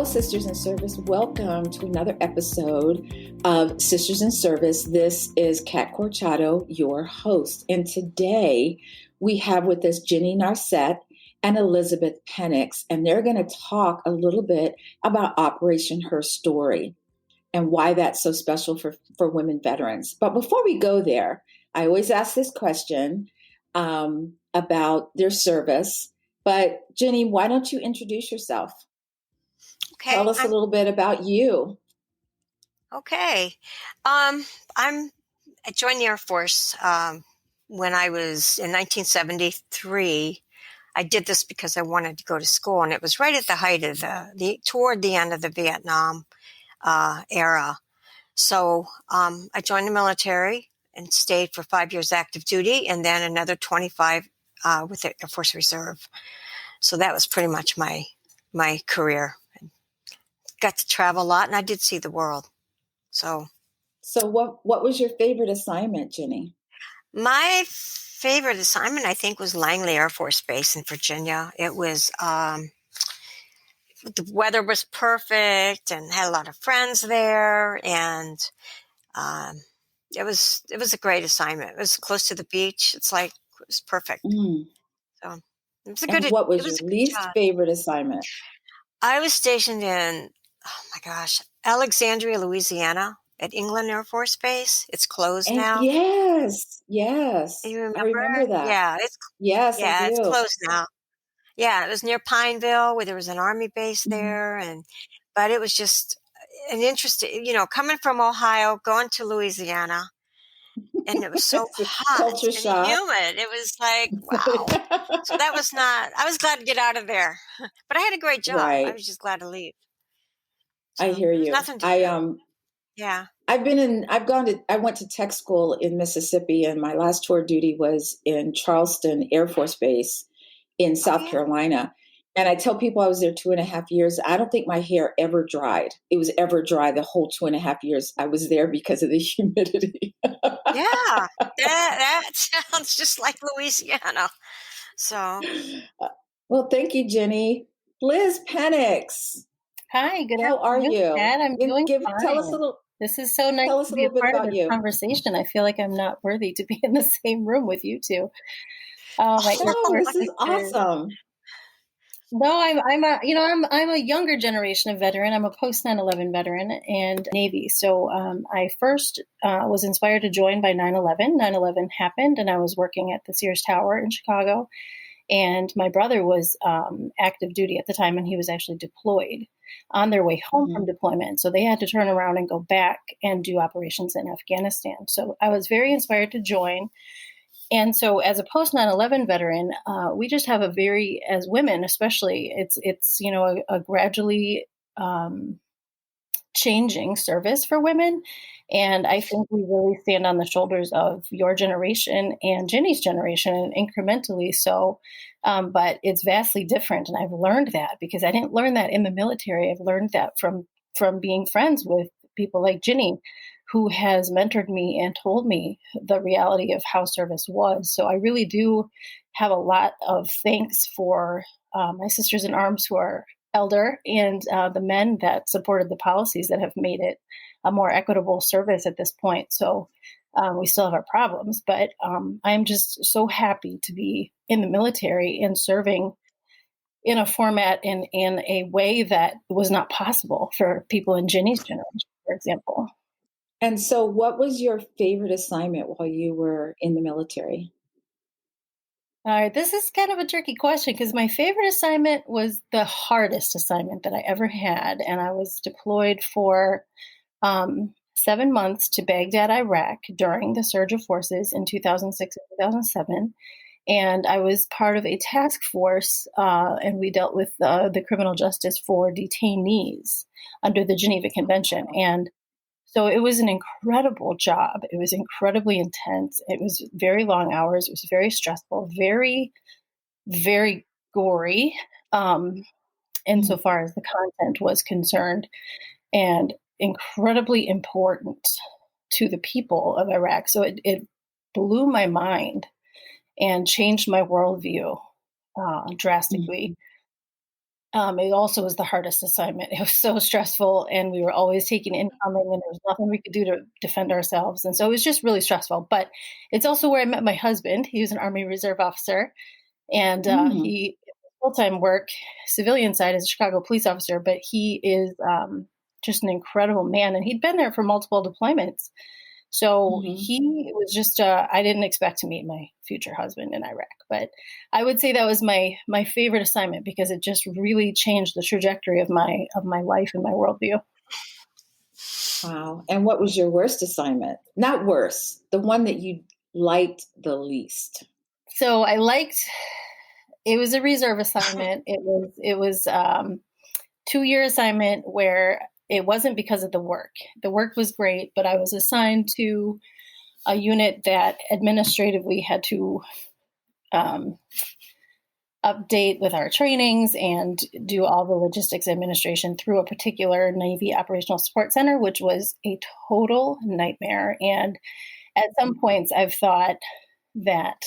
Hello, Sisters in Service. Welcome to another episode of Sisters in Service. This is Kat Corchado, your host. And today we have with us Ginny Narsete and Elizabeth Pennix, and they're going to talk a little bit about Operation HerStory and why that's so special for women veterans. But before we go there, I always ask this question about their service. But Ginny, why don't you introduce yourself? Okay. Tell us a little bit about you. Okay. I joined the Air Force when I was in 1973. I did this because I wanted to go to school, and it was right at the height of toward the end of the Vietnam era. So I joined the military and stayed for 5 years active duty, and then another 25 with the Air Force Reserve. So that was pretty much my career. Got to travel a lot, and I did see the world. So what was your favorite assignment, Ginny? My favorite assignment, I think, was Langley Air Force Base in Virginia. It was the weather was perfect, and had a lot of friends there, and it was a great assignment. It was close to the beach. It was perfect. So it was a good. And what was your least job. favorite assignment? I was stationed in, Alexandria, Louisiana, at England Air Force Base. It's closed now. Yes. You remember? I remember that. Yeah, I do. It's closed now. Yeah, it was near Pineville, where there was an Army base there, but it was just an interesting, coming from Ohio, going to Louisiana, and it was so hot and humid. It was like, wow. So that was I was glad to get out of there, but I had a great job. Right. I was just glad to leave. So I hear you. Nothing to do. Yeah. I went to tech school in Mississippi, and my last tour duty was in Charleston Air Force Base in South Carolina. And I tell people I was there 2.5 years. I don't think my hair ever dried. It was ever dry the whole 2.5 years I was there because of the humidity. Yeah, that sounds just like Louisiana. So, well, thank you, Ginny. Liz Pennix. Hi, good How are you? Dad? I'm doing fine. Tell us a little. This is so nice to be a part of this conversation. I feel like I'm not worthy to be in the same room with you two. This is awesome. No, I'm a younger generation of veteran. I'm a post 9/11 veteran and Navy. So I first was inspired to join by 9/11. 9/11 happened, and I was working at the Sears Tower in Chicago. And my brother was active duty at the time, and he was actually deployed on their way home from deployment. So they had to turn around and go back and do operations in Afghanistan. So I was very inspired to join. And so as a post 9/11 veteran, we just have as women, especially, it's a gradually changing service for women. And I think we really stand on the shoulders of your generation and Ginny's generation, and incrementally so. But it's vastly different. And I've learned that because I didn't learn that in the military. I've learned that from being friends with people like Ginny, who has mentored me and told me the reality of how service was. So I really do have a lot of thanks for my sisters in arms who are elder and the men that supported the policies that have made it a more equitable service at this point. So we still have our problems, but I'm just so happy to be in the military and serving in a format in a way that was not possible for people in Ginny's generation, for example. And so what was your favorite assignment while you were in the military? All right, this is kind of a tricky question because my favorite assignment was the hardest assignment that I ever had. And I was deployed for 7 months to Baghdad, Iraq during the surge of forces in 2006 and 2007. And I was part of a task force, and we dealt with the criminal justice for detainees under the Geneva Convention. And so it was an incredible job. It was incredibly intense. It was very long hours. It was very stressful, very, very gory, insofar as the content was concerned, and incredibly important to the people of Iraq. So it blew my mind and changed my worldview drastically. It also was the hardest assignment. It was so stressful, and we were always taking incoming, and there was nothing we could do to defend ourselves. And so it was just really stressful. But it's also where I met my husband. He was an Army Reserve officer, and Mm. he full-time work, civilian side as a Chicago police officer, but he is just an incredible man, and he'd been there for multiple deployments. So Mhm. he was just, I didn't expect to meet my future husband in Iraq, but I would say that was my favorite assignment because it just really changed the trajectory of my life and my worldview. Wow. And what was your worst assignment? Not worst, the one that you liked the least. So it was a reserve assignment. It was 2-year assignment where it wasn't because of the work. The work was great, but I was assigned to a unit that administratively had to um, update with our trainings and do all the logistics administration through a particular Navy Operational Support Center, which was a total nightmare. And at some points, I've thought that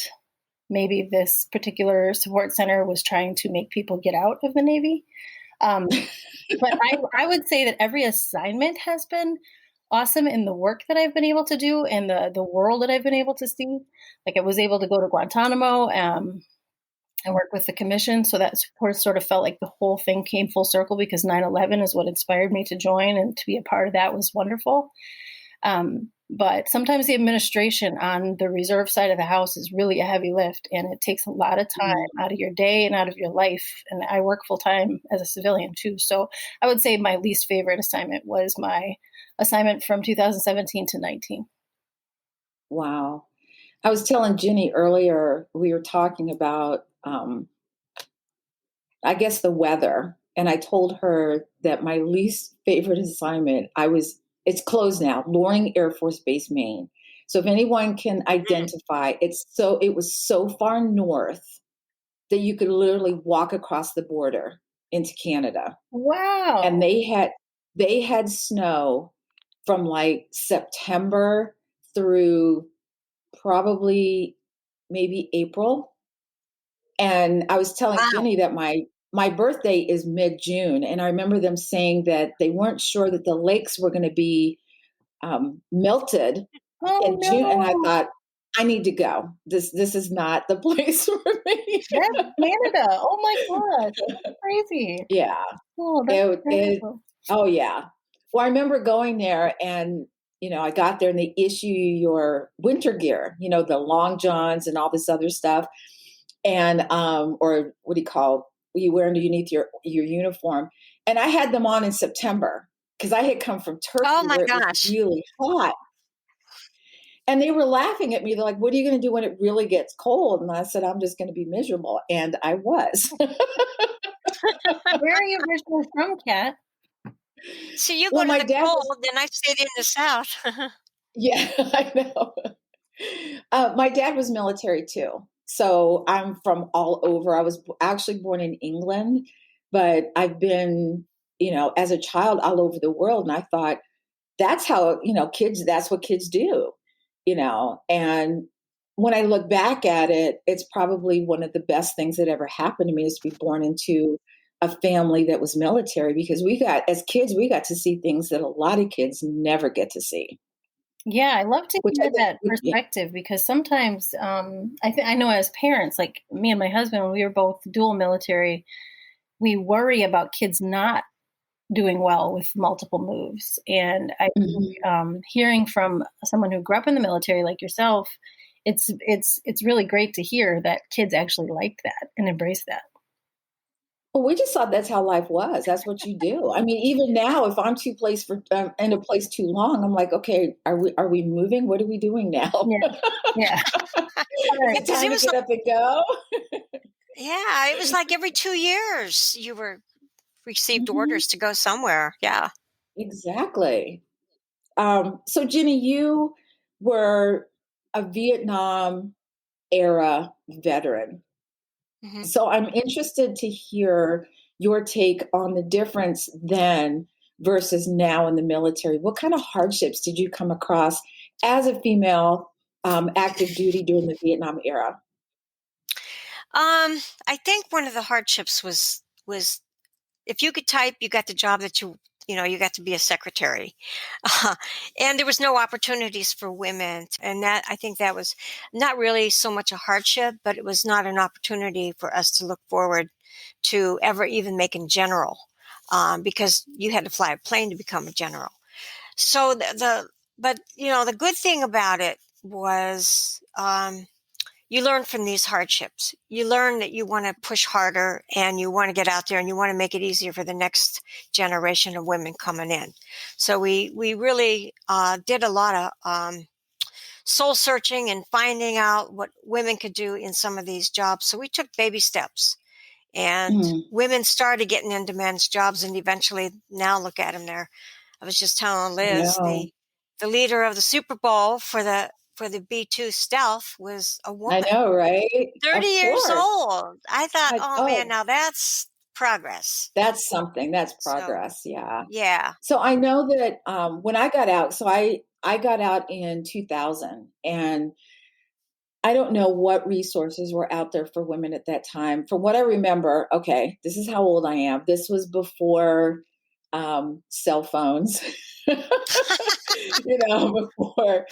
maybe this particular support center was trying to make people get out of the Navy. But I would say that every assignment has been awesome in the work that I've been able to do and the world that I've been able to see. Like I was able to go to Guantanamo and work with the commission. So that sort of felt like the whole thing came full circle because 9/11 is what inspired me to join, and to be a part of that was wonderful. But sometimes the administration on the reserve side of the house is really a heavy lift, and it takes a lot of time out of your day and out of your life. And I work full time as a civilian too. So I would say my least favorite assignment was my assignment from 2017 to 19. Wow. I was telling Ginny earlier, we were talking about, I guess, the weather. And I told her that my least favorite assignment, it's closed now, Loring Air Force Base, Maine. So if anyone can identify, it was so far north that you could literally walk across the border into Canada. And Wow. they had snow from like September through probably maybe April. And I was telling Wow. Ginny that my birthday is mid-June, and I remember them saying that they weren't sure that the lakes were going to be melted Oh in June. And I no. thought, I need to go. This is not the place for me. That's Canada. Oh my gosh. That's crazy. Yeah, Oh, that's it. incredible. Oh yeah. Well, I remember going there, and I got there, and they issue you your winter gear. The long johns and all this other stuff, and or what do you call you wear underneath your uniform. And I had them on in September because I had come from Oh Turkey my where it was gosh. really hot. And they were laughing at me. They're like, "What are you going to do when it really gets cold?" And I said, "I'm just going to be miserable." And I was. Where are you originally from, Kat? So you go Well, to my the dad was, cold, and I stayed in the South. yeah, I know. My dad was military too. So I'm from all over. I was actually born in England, but I've been, as a child all over the world. And I thought, that's how, that's what kids do, and when I look back at it, it's probably one of the best things that ever happened to me is to be born into a family that was military, because as kids, we got to see things that a lot of kids never get to see, Yeah, I love to which I hear think, that perspective because sometimes I know as parents, like me and my husband, when we were both dual military, we worry about kids not doing well with multiple moves. And I think Mhm. hearing from someone who grew up in the military like yourself, it's really great to hear that kids actually like that and embrace that. Well, we just thought that's how life was. That's what you do. I mean, even now, if I'm in a place too long, I'm like, okay, are we moving? What are we doing now? Yeah, yeah. All Is right. Yeah, it because time it to was get like, up and go? yeah, it was like every 2 years you were received Mhm. orders to go somewhere. Yeah. Exactly. So, Jenny, you were a Vietnam era veteran. Hmm. So, I'm interested to hear your take on the difference then versus now in the military. What kind of hardships did you come across as a female active duty during the Vietnam era? I think one of the hardships was if you could type, you got the job that you got to be a secretary. And there was no opportunities for women. And I think that was not really so much a hardship, but it was not an opportunity for us to look forward to ever even making general, because you had to fly a plane to become a general. So but the good thing about it was, you learn from these hardships. You learn that you want to push harder and you want to get out there and you want to make it easier for the next generation of women coming in. So we really did a lot of soul searching and finding out what women could do in some of these jobs. So we took baby steps, and women started getting into men's jobs, and eventually now look at them there. I was just telling Liz, the leader of the Super Bowl for the B-2 Stealth was a woman. I know, right? 30 years old. I thought, man, now that's progress. That's something. That's progress. So, yeah. Yeah. So I know that when I got out, so I got out in 2000, and I don't know what resources were out there for women at that time. From what I remember, okay, this is how old I am. This was before cell phones. Before,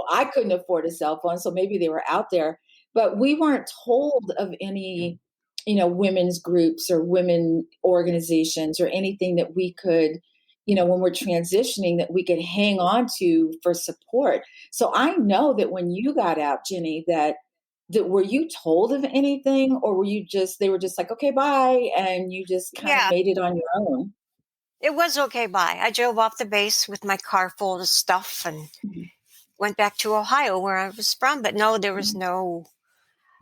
I couldn't afford a cell phone, so maybe they were out there, but we weren't told of any, women's groups or women organizations or anything that we could, when we're transitioning, that we could hang on to for support. So I know that when you got out, Ginny, that were you told of anything, or they were just like, okay, bye, and you just kind of made it on your own? It was okay, bye. I drove off the base with my car full of stuff and went back to Ohio, where I was from. But no, there was no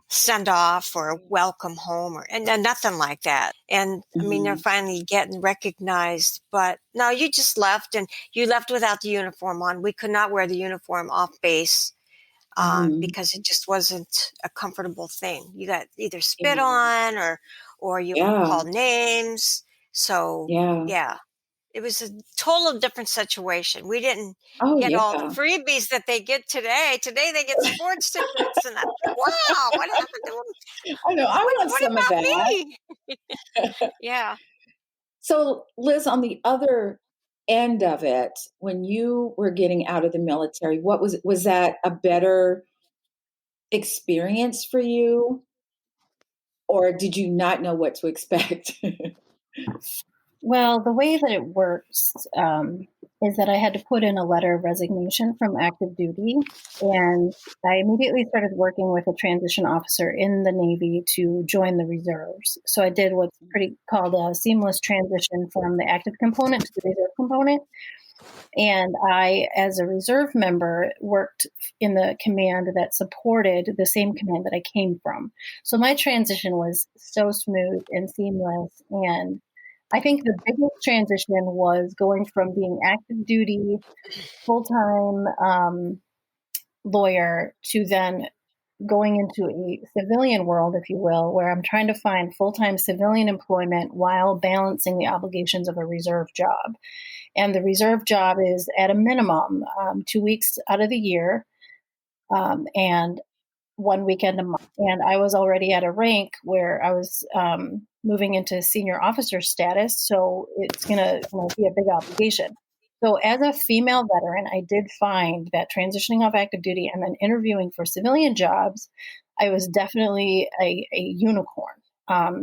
send off or welcome home and nothing like that. And I mean, they're finally getting recognized, but no, you just left, and you left without the uniform on. We could not wear the uniform off base, because it just wasn't a comfortable thing. You got either spit on or you were called names. So yeah. It was a total different situation. We didn't get all the freebies that they get today. Today they get sports tickets, and I'm like, wow, what happened to them? I know. I want what some about of that. Me? Yeah. So, Liz, on the other end of it, when you were getting out of the military, was that a better experience for you, or did you not know what to expect? Well, the way that it works is that I had to put in a letter of resignation from active duty, and I immediately started working with a transition officer in the Navy to join the reserves. So I did what's called a seamless transition from the active component to the reserve component. And I, as a reserve member, worked in the command that supported the same command that I came from. So my transition was so smooth and seamless. And I think the biggest transition was going from being active duty, full-time lawyer to then going into a civilian world, if you will, where I'm trying to find full-time civilian employment while balancing the obligations of a reserve job. And the reserve job is at a minimum 2 weeks out of the year, and 1 weekend a month. And I was already at a rank where I was moving into senior officer status, so it's going to be a big obligation. So as a female veteran, I did find that transitioning off active duty and then interviewing for civilian jobs, I was definitely a unicorn.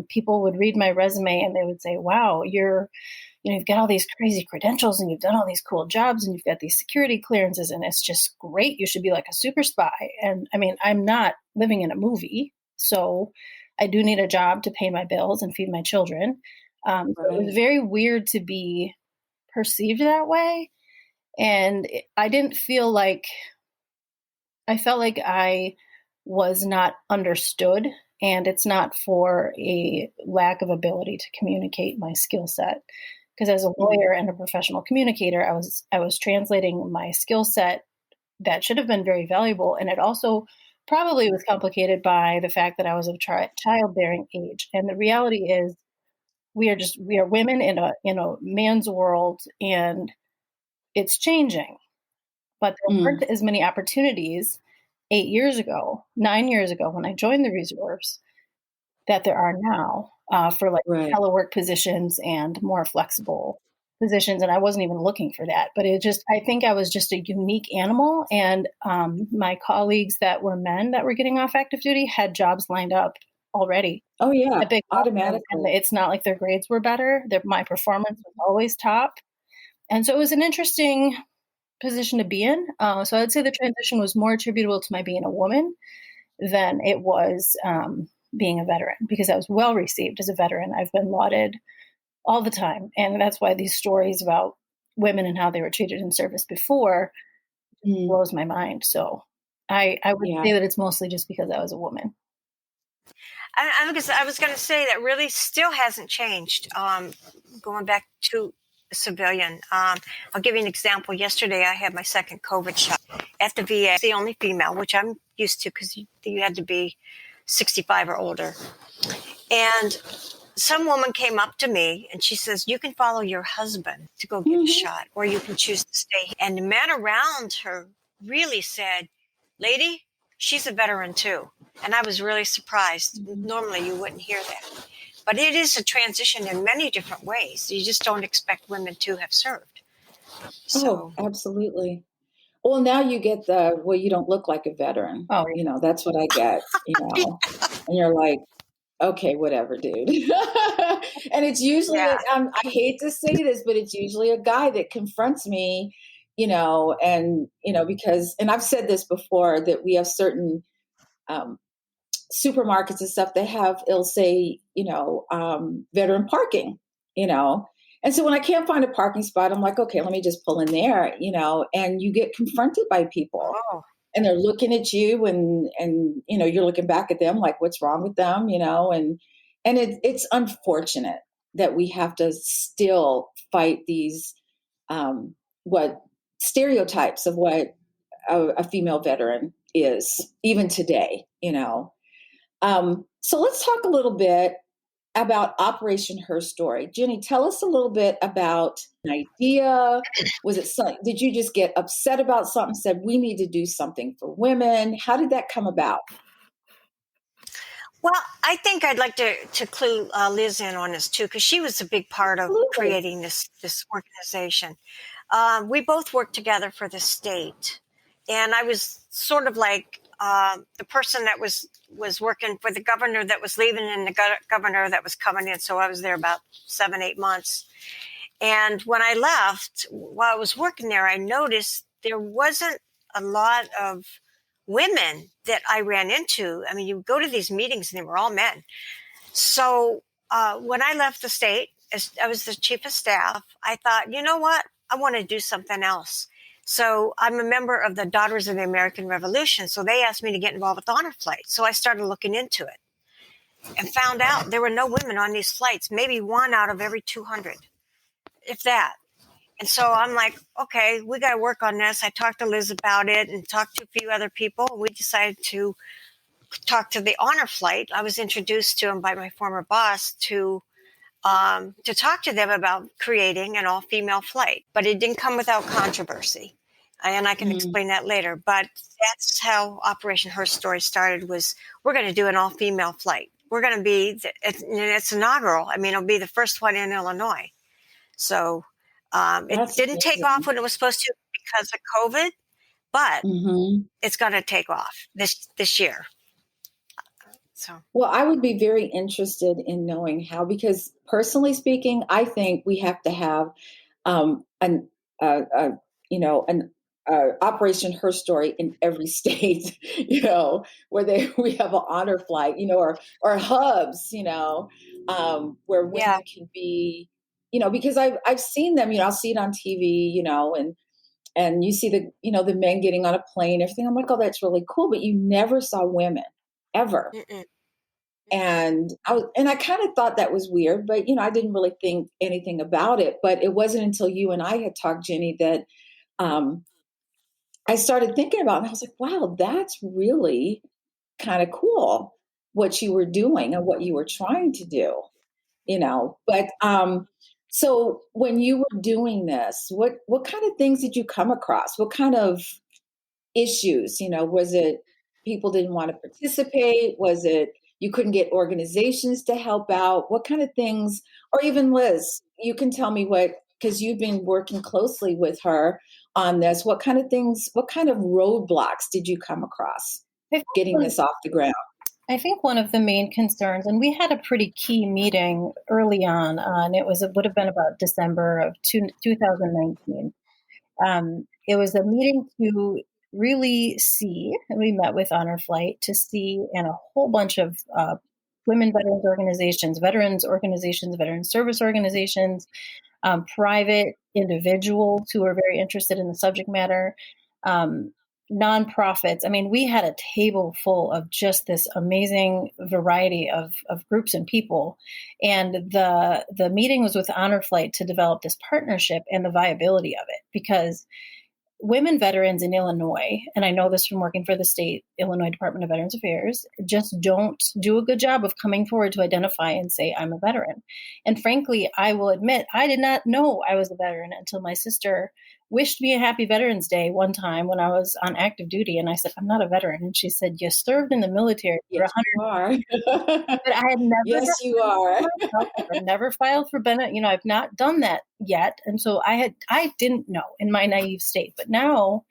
People would read my resume and they would say, wow, you've got all these crazy credentials and you've done all these cool jobs and you've got these security clearances and it's just great. You should be like a super spy. And I mean, I'm not living in a movie, so I do need a job to pay my bills and feed my children. So it was very weird to be perceived that way. And I felt like I was not understood, and it's not for a lack of ability to communicate my skill set. Because as a lawyer and a professional communicator, I was translating my skill set that should have been very valuable. And it also probably was complicated by the fact that I was of childbearing age. And the reality is we are women in a man's world, and it's changing. But there weren't as many opportunities 9 years ago, when I joined the reserves, that there are now. for like Right. telework positions and more flexible positions. And I wasn't even looking for that, but I think I was just a unique animal. And my colleagues that were men that were getting off active duty had jobs lined up already Oh, yeah, at big firms, and automatically. it's not like their grades were better. My performance was always top. And so it was an interesting position to be in. So I'd say the transition was more attributable to my being a woman than it was being a veteran, because I was well received as a veteran. I've been lauded all the time. And that's why these stories about women and how they were treated in service before Mm, blows my mind. So I would yeah. say that it's mostly just because I was a woman. I was going to say that really still hasn't changed. Going back to civilian, I'll give you an example. Yesterday, I had my second COVID shot at the VA. The only female, which I'm used to because you had to be 65 or older. And some woman came up to me and she says, "You can follow your husband to go get a Mhm. shot, or you can choose to stay." And the man around her really said, "Lady, she's a veteran too." And I was really surprised. Mhm. Normally you wouldn't hear that. But it is a transition in many different ways. You just don't expect women to have served. Oh, So, absolutely. Well, now you get well, you don't look like a veteran. Oh, That's what I get, and you're like, okay, whatever, dude. And it's usually, yeah. I hate to say this, but it's usually a guy that confronts me, and, because, and I've said this before, that we have certain um, supermarkets and stuff, it'll say, veteran parking, you know. And so when I can't find a parking spot, I'm like, okay, let me just pull in there, and you get confronted by people, Oh, and they're looking at you, and you're looking back at them like, what's wrong with them, and it's unfortunate that we have to still fight these what stereotypes of what a female veteran is even today, so let's talk a little bit about Operation HerStory. Jenny, tell us a little bit about an idea. Was it something? Did you just get upset about something? Said we need to do something for women? How did that come about? well, I think I'd like to clue Liz in on this too, because she was a big part of Absolutely. creating this organization. We both worked together for the state, and I was sort of like the person that was working for the governor that was leaving and the governor that was coming in. So I was there about 7-8 months. And when I left, while I was working there, I noticed there wasn't a lot of women that I ran into. I mean, you go to these meetings and they were all men. So when I left the state, as I was the chief of staff, I thought, you know what? I want to do something else. So I'm a member of the Daughters of the American Revolution. So they asked me to get involved with honor flight. So I started looking into it and found out there were no women on these flights, maybe one out of every 200, if that. And so I'm like, okay, we got to work on this. I talked to Liz about it and talked to a few other people. And we decided to talk to the honor flight. I was introduced to him by my former boss to talk to them about creating an all-female flight. But it didn't come without controversy. And I can Mm, explain that later. But that's how Operation HerStory started, was we're going to do an all-female flight. We're going to be, it's inaugural. I mean, it'll be the first one in Illinois. So it that's didn't take off amazing. when it was supposed to because of COVID, but Hmm. it's going to take off this year. So Well, I would be very interested in knowing how, because personally speaking, I think we have to have an an Operation Her Story in every state, where we have an honor flight, or hubs, where yeah, women can be, because I've seen them, I'll see it on TV, and you see the men getting on a plane, everything. I'm like, oh, that's really cool, but you never saw women ever. mm-mm, mm-mm. And I kind of thought that was weird, but I didn't really think anything about it. But it wasn't until you and I had talked, Jenny, that um, I started thinking about it. And I was like, wow, that's really kind of cool what you were doing and what you were trying to do, But so when you were doing this, what kind of things did you come across? What kind of issues? Was it people didn't want to participate? Was it you couldn't get organizations to help out? What kind of things, or even Liz, you can tell me what, because you've been working closely with her on this, what kind of things, what kind of roadblocks did you come across getting this off the ground? I think one of the main concerns, and we had a pretty key meeting early on, and it would have been about December of 2019. It was a meeting to really see, and we met with Honor Flight to see, and a whole bunch of women veterans organizations, veteran service organizations, private individuals who are very interested in the subject matter, nonprofits. I mean, we had a table full of just this amazing variety of groups and people. And the meeting was with Honor Flight to develop this partnership and the viability of it, because women veterans in Illinois, and I know this from working for the state Illinois Department of Veterans Affairs, just don't do a good job of coming forward to identify and say, I'm a veteran. And frankly, I will admit, I did not know I was a veteran until my sister wished me a happy Veterans Day one time when I was on active duty. And I said, I'm not a veteran. And she said, you served in the military for Yes, you are. But I had never. Yes, you are. I've never filed for benefit. I've not done that yet. And so I didn't know in my naive state. But now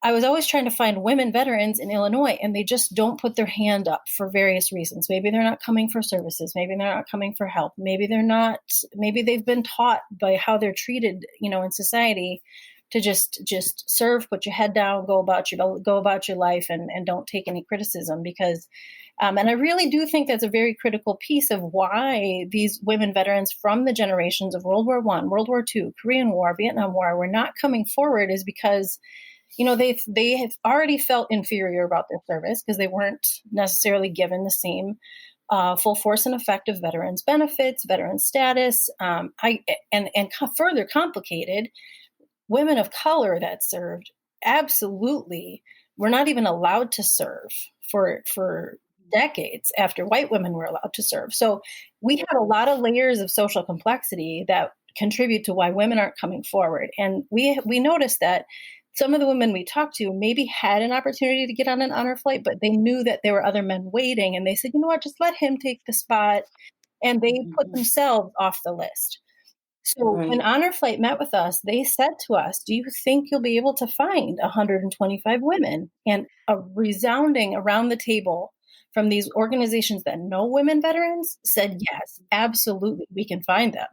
I was always trying to find women veterans in Illinois, and they just don't put their hand up for various reasons. Maybe they're not coming for services. Maybe they're not coming for help. Maybe they've been taught by how they're treated, in society, to just serve, put your head down, go about your life, and don't take any criticism. Because, and I really do think that's a very critical piece of why these women veterans from the generations of World War I, World War II, Korean War, Vietnam War were not coming forward, is because they have already felt inferior about their service because they weren't necessarily given the same full force and effect of veterans benefits, veteran status, further complicated, women of color that served absolutely were not even allowed to serve for decades after white women were allowed to serve. So we had a lot of layers of social complexity that contribute to why women aren't coming forward. And we noticed that some of the women we talked to maybe had an opportunity to get on an honor flight, but they knew that there were other men waiting, and they said, you know what, just let him take the spot. And they put themselves off the list. So when Honor Flight met with us, they said to us, do you think you'll be able to find 125 women? And a resounding around the table from these organizations that know women veterans said, yes, absolutely, we can find them.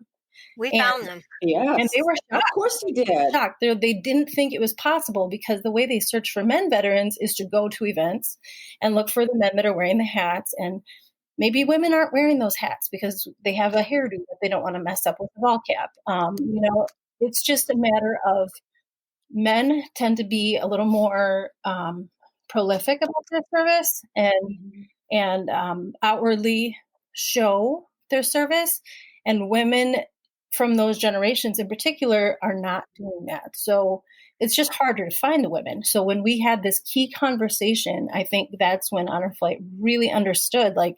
We found them. Yes. And they were shocked. Of course you did. Shocked. They didn't think it was possible, because the way they search for men veterans is to go to events and look for the men that are wearing the hats. And maybe women aren't wearing those hats because they have a hairdo that they don't want to mess up with the ball cap. It's just a matter of men tend to be a little more prolific about their service and outwardly show their service. And women from those generations in particular are not doing that. So it's just harder to find the women. So when we had this key conversation, I think that's when Honor Flight really understood, like,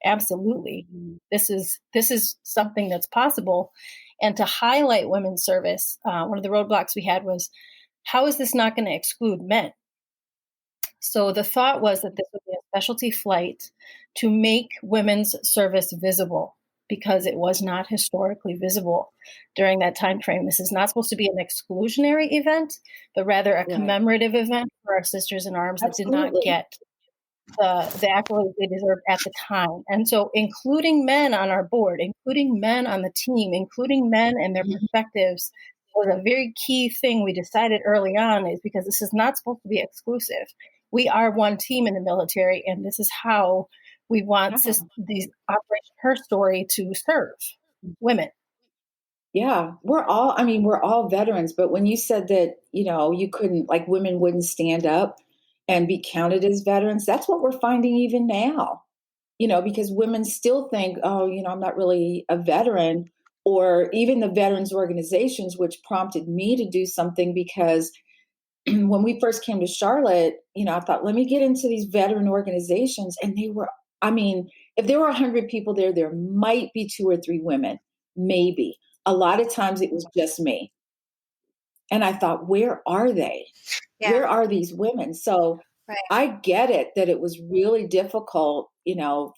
absolutely, this is something that's possible. And to highlight women's service, one of the roadblocks we had was, how is this not going to exclude men? So the thought was that this would be a specialty flight to make women's service visible, because it was not historically visible during that time frame. This is not supposed to be an exclusionary event, but rather a commemorative event for our sisters in arms that did not get the accolades they deserved at the time. And so including men on our board, including men on the team, including men and their perspectives was a very key thing we decided early on, is because this is not supposed to be exclusive. We are one team in the military, and this is how we want these Operation HerStory to serve women. Yeah, we're all veterans. But when you said that, you couldn't, like, women wouldn't stand up and be counted as veterans, that's what we're finding even now, because women still think, oh, I'm not really a veteran, or even the veterans organizations, which prompted me to do something, because when we first came to Charlotte, I thought, let me get into these veteran organizations. And they were, if there were 100 people there might be 2 or 3 women, maybe. A lot of times it was just me. And I thought, where are they? Yeah. Where are these women? So I get it that it was really difficult,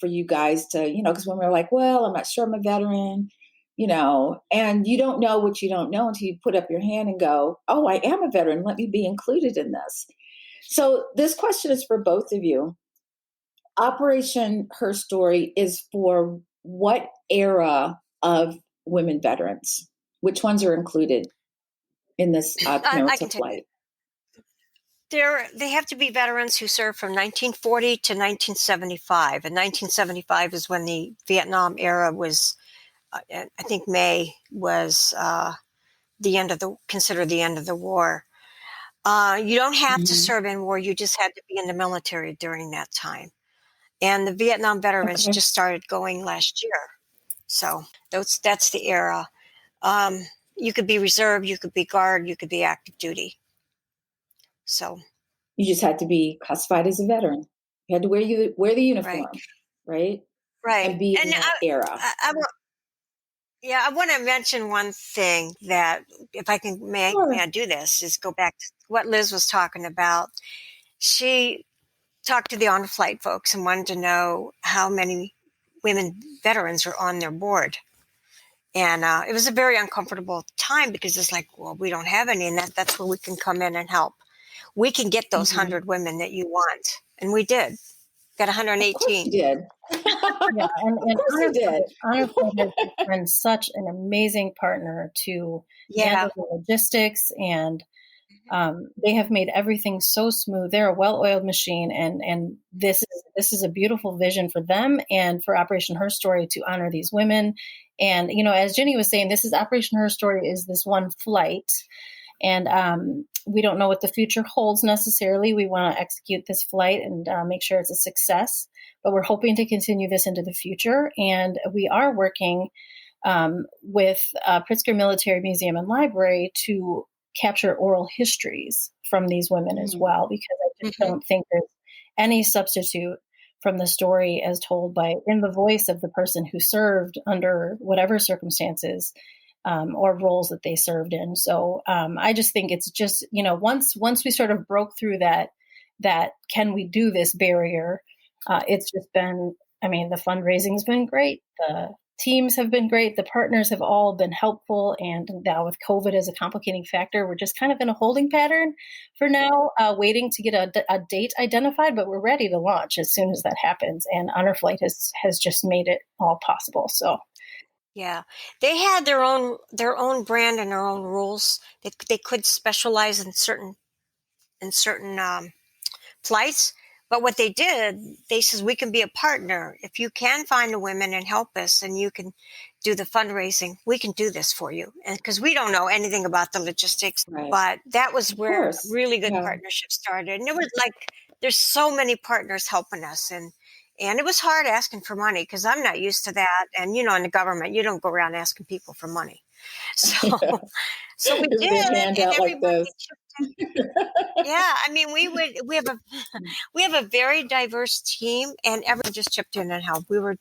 for you guys to, because when we're like, well, I'm not sure I'm a veteran, and you don't know what you don't know until you put up your hand and go, oh, I am a veteran. Let me be included in this. So this question is for both of you. Operation HerStory is for what era of women veterans? Which ones are included in this I Parents can of tell you. Flight? They have to be veterans who served from 1940 to 1975. And 1975 is when the Vietnam era was, I think May was considered the end of the war. You don't have to serve in war. You just had to be in the military during that time. And the Vietnam veterans Okay. just started going last year. So that's the era. You could be reserve, you could be guard, you could be active duty. So You just had to be classified as a veteran. You had to wear the right, uniform, right? right. And be in And that era. I want to mention one thing that, if I can, may Sure. I do this, is go back to what Liz was talking about. She talked to the on flight folks and wanted to know how many women veterans are on their board. And it was a very uncomfortable time because it's like, well, we don't have any, and that's where we can come in and help. We can get those 100 women that you want. And we did. Got Of course 118. you did. Yeah, and Of course you did. Honor Flight has been such an amazing partner to Yeah. handle the logistics, and they have made everything so smooth. They're a well-oiled machine, and this is a beautiful vision for them and for Operation HerStory to honor these women. And as Ginny was saying, this is Operation HerStory is this one flight, and we don't know what the future holds necessarily. We want to execute this flight and make sure it's a success, but we're hoping to continue this into the future. And we are working with Pritzker Military Museum and Library to capture oral histories from these women as well, because I just don't think there's any substitute from the story as told in the voice of the person who served under whatever circumstances or roles that they served in. So I just think it's just, once we sort of broke through that can we do this barrier, it's just been, the fundraising's been great. The teams have been great. The partners have all been helpful. And now with COVID as a complicating factor, we're just kind of in a holding pattern for now, waiting to get a date identified, but we're ready to launch as soon as that happens. And Honor Flight has just made it all possible. So yeah, they had their own brand and their own rules. They could specialize in certain flights, but what they did, they says we can be a partner. If you can find the women and help us, and you can do the fundraising, we can do this for you. And because we don't know anything about the logistics, Right. but that was where really good Yeah. partnership started. And it was like there's so many partners helping us, and it was hard asking for money because I'm not used to that. And in the government, you don't go around asking people for money. So, so we There's a did, big handout and like this. yeah, we have a very diverse team, and everyone just chipped in and helped. I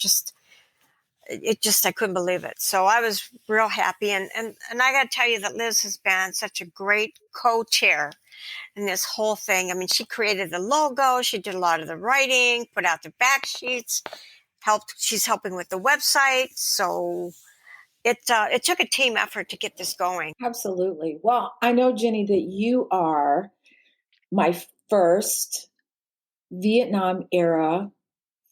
couldn't believe it. So I was real happy, and I got to tell you that Liz has been such a great co-chair in this whole thing. She created the logo, she did a lot of the writing, put out the back sheets, she's helping with the website. So it took a team effort to get this going. Absolutely. Well, I know, Ginny, that you are my first Vietnam era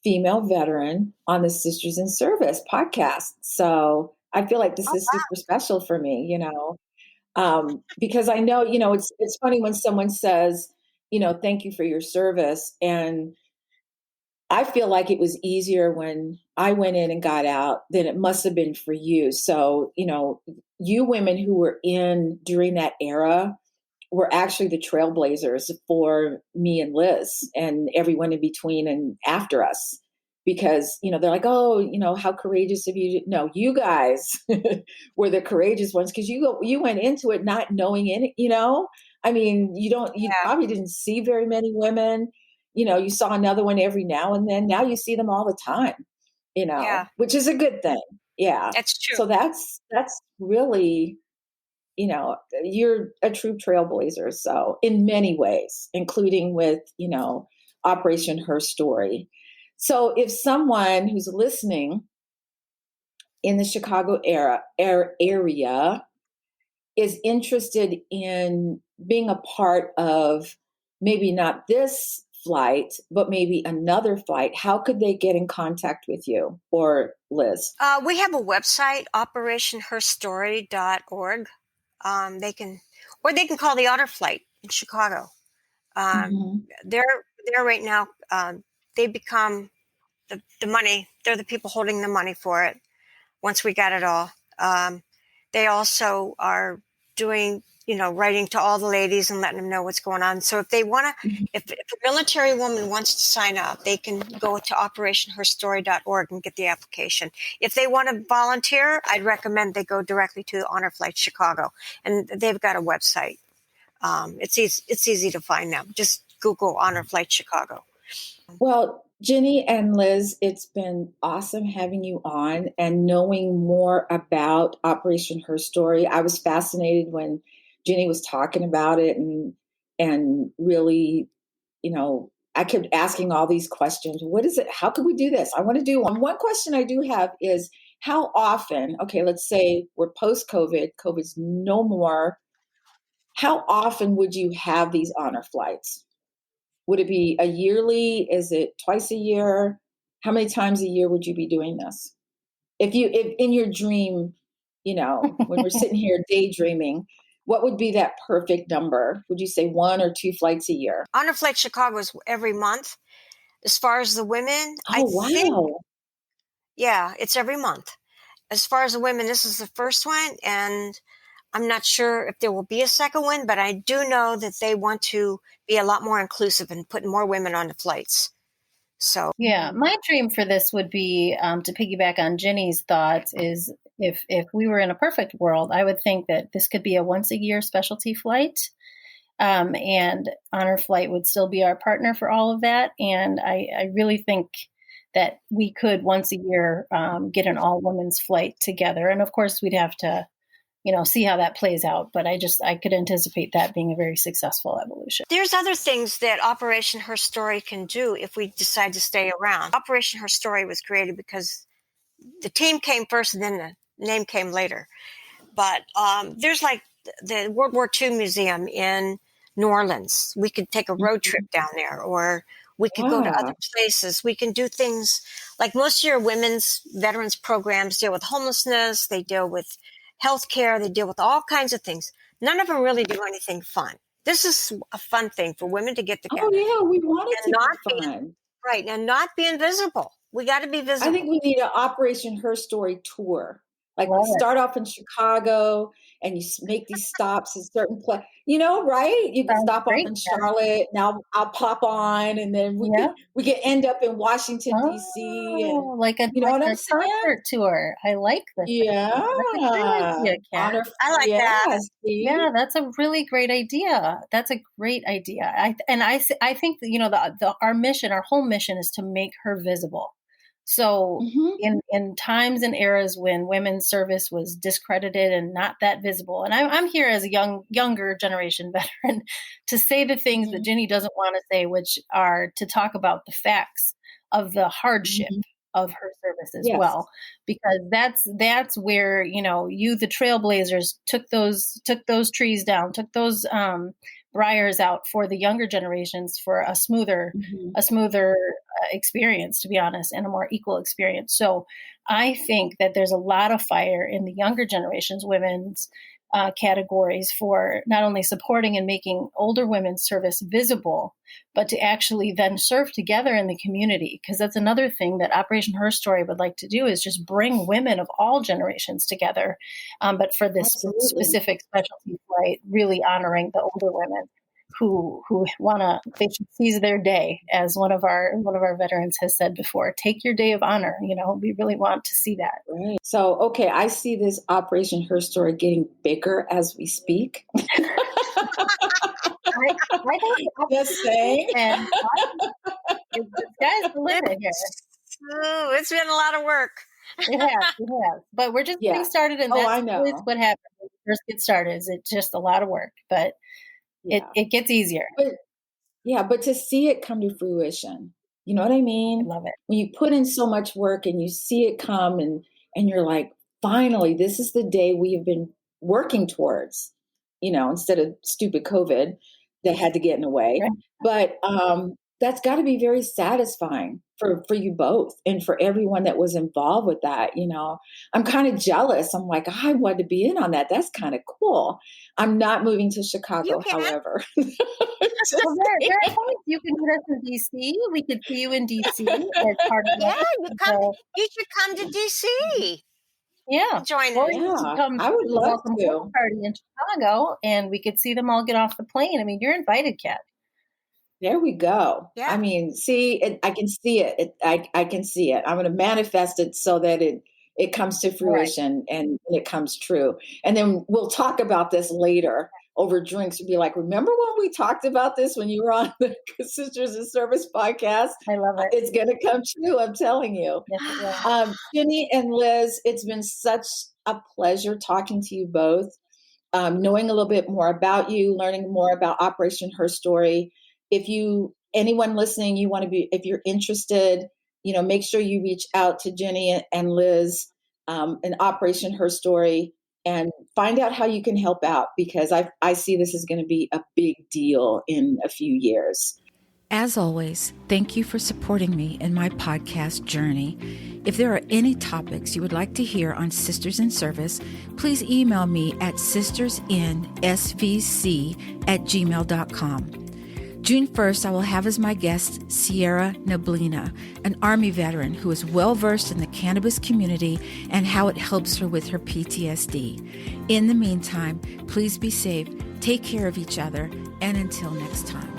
female veteran on the Sisters in Service podcast. So I feel like this is super special for me, because I know, it's funny when someone says, thank you for your service. And I feel like it was easier when I went in and got out than it must have been for you. So, you women who were in during that era were actually the trailblazers for me and Liz and everyone in between and after us. Because, they're like, oh, how courageous of you. No, you guys were the courageous ones because you went into it not knowing it, you probably didn't see very many women. You saw another one every now and then. Now you see them all the time, which is a good thing. Yeah. That's true. So that's really, you're a true trailblazer. So in many ways, including with, Operation HerStory. So if someone who's listening in the Chicago area is interested in being a part of maybe not this flight, but maybe another flight, how could they get in contact with you or Liz? We have a website, operationherstory.org. They can call the Honor Flight in Chicago. Mm-hmm. They're right now. They become the money. They're the people holding the money for it. Once we got it all, they also are doing, writing to all the ladies and letting them know what's going on. So if they want to, Mm-hmm. if a military woman wants to sign up, they can go to operationherstory.org and get the application. If they want to volunteer, I'd recommend they go directly to Honor Flight Chicago, and they've got a website. It's easy to find them. Just Google Honor Flight Chicago. Well, Ginny and Liz, it's been awesome having you on and knowing more about Operation HerStory. I was fascinated when Ginny was talking about it and really, I kept asking all these questions. What is it? How can we do this? I want to do one. One question I do have is how often, okay, let's say we're post-COVID, COVID's no more. How often would you have these honor flights? Would it be a yearly? Is it twice a year? How many times a year would you be doing this? If in your dream, when we're sitting here daydreaming, what would be that perfect number? Would you say 1 or 2 flights a year? Honor Flight Chicago is every month. As far as the women, I Oh, think, wow. yeah, it's every month. As far as the women, this is the first one, and I'm not sure if there will be a second one, but I do know that they want to be a lot more inclusive and put more women on the flights. So yeah, my dream for this would be to piggyback on Ginny's thoughts is if we were in a perfect world, I would think that this could be a once a year specialty flight. And Honor Flight would still be our partner for all of that. And I really think that we could once a year get an all women's flight together. And of course, we'd have to, see how that plays out. But I could anticipate that being a very successful evolution. there's other things that Operation HerStory can do if we decide to stay around. Operation HerStory was created because the team came first and then the name came later. But there's like the World War II Museum in New Orleans. We could take a road trip down there, or we could go to other places. We can do things like most of your women's veterans programs deal with homelessness. They deal with healthcare. They deal with all kinds of things. None of them really do anything fun. This is a fun thing for women to get together. Oh, yeah, we want it and to not be fun. right, and not be invisible. We got to be visible. I think we need an Operation HerStory tour. Like we Love it. start off in Chicago and you make these stops in certain places, right? You can Sounds stop great, off in yeah. Charlotte. Now I'll pop on, and then we Yeah. could end up in Washington D.C. and Oh, like a you know what I'm saying? concert tour. I like this Yeah, idea. That's a great idea, Kat. honor. I like that. Yeah, see? Yeah, that's a really great idea. That's a great idea. I think that, our mission, our whole mission is to make her visible. So Mhm. in times and eras when women's service was discredited and not that visible, and I'm here as a younger generation veteran to say the things that Mhm. Ginny doesn't want to say, which are to talk about the facts of the hardship Mhm. of her service as Yes. well, because that's where you, the trailblazers, took those trees down, took those briars out for the younger generations for a smoother Mhm. experience, to be honest, and a more equal experience. So I think that there's a lot of fire in the younger generations, women's categories, for not only supporting and making older women's service visible, but to actually then serve together in the community. Because that's another thing that Operation HerStory would like to do, is just bring women of all generations together. But for this Absolutely. specific specialty flight, really honoring the older women who they should seize their day, as one of our veterans has said before. Take your day of honor. We really want to see that. Right. So, okay, I see this Operation HerStory getting bigger as we speak. I don't Just saying. and the sky's the limit here. It's been a lot of work. It has. But we're just getting Yeah. started, and Oh, that's I always know. what happens when you first get started. Is it's just a lot of work, but Yeah. it gets easier. But to see it come to fruition, You know what I mean? Love it. When you put in so much work and you see it come and you're like, finally, this is the day we have been working towards, instead of stupid COVID that had to get in the way. Right. But that's got to be very satisfying for you both and for everyone that was involved with that. I'm kind of jealous. I'm like, I wanted to be in on that. That's kind of cool. I'm not moving to Chicago, however. Well, there are points you can meet us in DC. We could see you in DC as part of you should come to DC. Yeah. Join or us. you could come I would to the love welcome to. home party in Chicago, and we could see them all get off the plane. I mean, you're invited, Kat. There we go. Yeah. I mean, see, I can see it. I can see it. I'm going to manifest it so that it comes to fruition and it comes true. And then we'll talk about this later over drinks. We'll be like, remember when we talked about this when you were on the Sisters in Service podcast? I love it. It's going to come true. I'm telling you. Yes, Ginny and Liz, it's been such a pleasure talking to you both, knowing a little bit more about you, learning more about Operation HerStory. If anyone listening, if you're interested, make sure you reach out to Ginny and Liz in Operation HerStory and find out how you can help out, because I see this is going to be a big deal in a few years. As always, thank you for supporting me in my podcast journey. If there are any topics you would like to hear on Sisters in Service, please email me at sistersinsvc@gmail.com. June 1st, I will have as my guest Sierra Neblina, an Army veteran who is well-versed in the cannabis community and how it helps her with her PTSD. In the meantime, please be safe, take care of each other, and until next time.